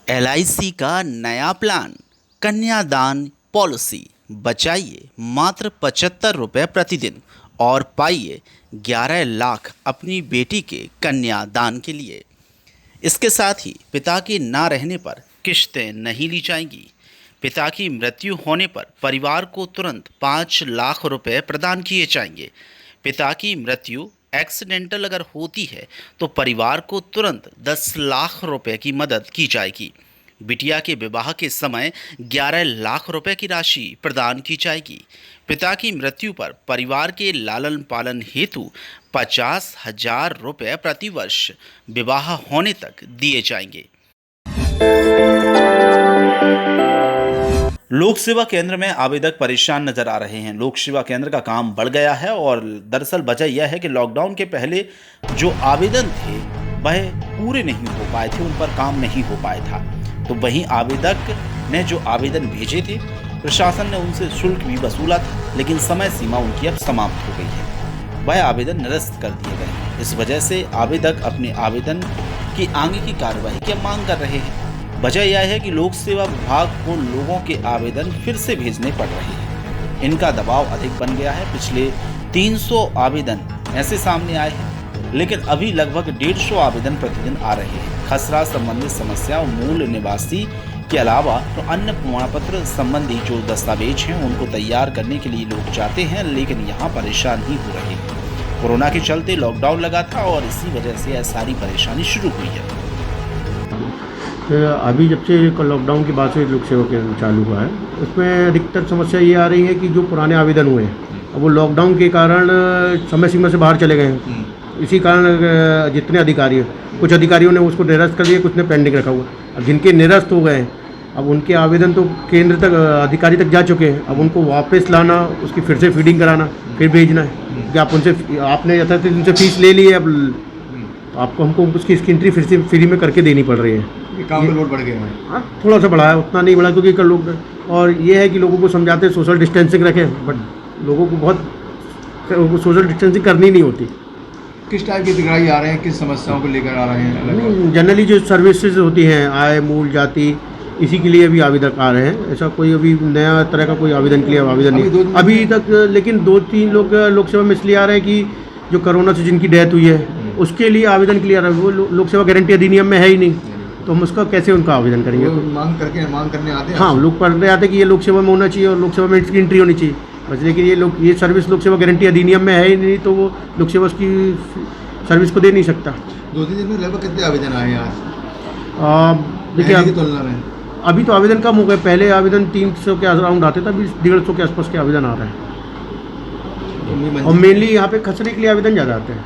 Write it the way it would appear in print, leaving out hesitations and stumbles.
LIC का नया plan कन्यादान पॉलिसी। बचाइए मात्र 75 रुपये प्रतिदिन और पाइए 11 लाख अपनी बेटी के कन्यादान के लिए। इसके साथ ही पिता के ना रहने पर किश्तें नहीं ली जाएंगी। पिता की मृत्यु होने पर परिवार को तुरंत 5 लाख रुपए प्रदान किए जाएंगे। पिता की मृत्यु एक्सीडेंटल अगर होती है तो परिवार को तुरंत 10 लाख रुपए की मदद की जाएगी। बिटिया के विवाह के समय 11 लाख रुपए की राशि प्रदान की जाएगी। पिता की मृत्यु पर परिवार के लालन पालन हेतु 50,000 रुपये प्रतिवर्ष विवाह होने तक दिए जाएंगे। लोक सेवा केंद्र में आवेदक परेशान नजर आ रहे हैं। लोक सेवा केंद्र का काम बढ़ गया है और दरअसल वजह यह है कि लॉकडाउन के पहले जो आवेदन थे वह पूरे नहीं हो पाए थे, उन पर काम नहीं हो पाया था। तो वहीं आवेदक ने जो आवेदन भेजे थे, प्रशासन ने उनसे शुल्क भी वसूला था, लेकिन समय सीमा उनकी अब समाप्त हो गई है। वह आवेदन निरस्त कर दिए गए हैं। इस वजह से आवेदक अपने आवेदन की आगे की कार्यवाही की मांग कर रहे हैं। वजह यह है कि लोक सेवा विभाग को लोगों के आवेदन फिर से भेजने पड़ रहे हैं। इनका दबाव अधिक बन गया है। पिछले 300 आवेदन ऐसे सामने आए हैं, लेकिन अभी लगभग 150 आवेदन प्रतिदिन आ रहे हैं। खसरा संबंधित समस्या, मूल निवासी के अलावा तो अन्य प्रमाण पत्र संबंधी जो दस्तावेज हैं उनको तैयार करने के लिए लोग जाते हैं, लेकिन यहाँ परेशान ही हो रहे हैं। कोरोना के चलते लॉकडाउन लगा था और इसी वजह से यह सारी परेशानी शुरू हुई है। अभी जब से लॉकडाउन के बाद से लोक सेवा केंद्र चालू हुआ है, उसमें अधिकतर समस्या ये आ रही है कि जो पुराने आवेदन हुए हैं अब वो लॉकडाउन के कारण समय सीमा से बाहर चले गए हैं। इसी कारण जितने अधिकारी हैं, कुछ अधिकारियों ने उसको निरस्त कर दिया, कुछ ने पेंडिंग रखा हुआ। अब जिनके निरस्त हो गए हैं, अब उनके आवेदन तो केंद्र तक अधिकारी तक जा चुके हैं। अब उनको वापस लाना, उसकी फिर से फीडिंग कराना, फिर भेजना है कि आप उनसे आपने यथार्थ उनसे फीस ले ली है, अब आपको हमको उसकी एंट्री फिर से फ्री में करके देनी पड़ रही है। काम का लोड बढ़ गया है। हाँ, थोड़ा सा बढ़ा है, उतना नहीं बढ़ा क्योंकि कल लोग, और ये है कि लोगों को समझाते हैं सोशल डिस्टेंसिंग रखें, बट लोगों को बहुत सोशल डिस्टेंसिंग करनी नहीं होती। किस टाइप की दिखाई आ रहे हैं, किस समस्याओं को लेकर आ रहे हैं? जनरली जो सर्विसेज होती हैं, आय, मूल, जाति, इसी के लिए भी आवेदक आ रहे हैं। ऐसा कोई अभी नया तरह का कोई आवेदन के लिए आवेदन नहीं अभी तक। लेकिन 2-3 लोग लोक सेवा में इसलिए आ रहे हैं कि जो कोरोना से जिनकी डेथ हुई है उसके लिए आवेदन के लिए आ रहा है। वो लोक सेवा गारंटी अधिनियम में है ही नहीं, तो हम उसका कैसे उनका आवेदन करेंगे? मांग करने आते हैं। हाँ, लोग पढ़ने आते हैं कि ये लोक सेवा में होना चाहिए और लोक सेवा में इसकी एंट्री होनी चाहिए बस। लेकिन ये सर्विस लोक सेवा गारंटी अधिनियम में है ही नहीं, तो वो लोक सेवा की सर्विस को दे नहीं सकता। 2-3 दिन में लगभग कितने आवेदन आए हैं आज? देखिए तुलना में अभी तो आवेदन कम हो गए। पहले आवेदन 300 के अराउंड आते थे, अभी 150 के आसपास के आवेदन आ रहे हैं। और मेनली यहाँ पे खसरे के लिए आवेदन ज़्यादा आते हैं।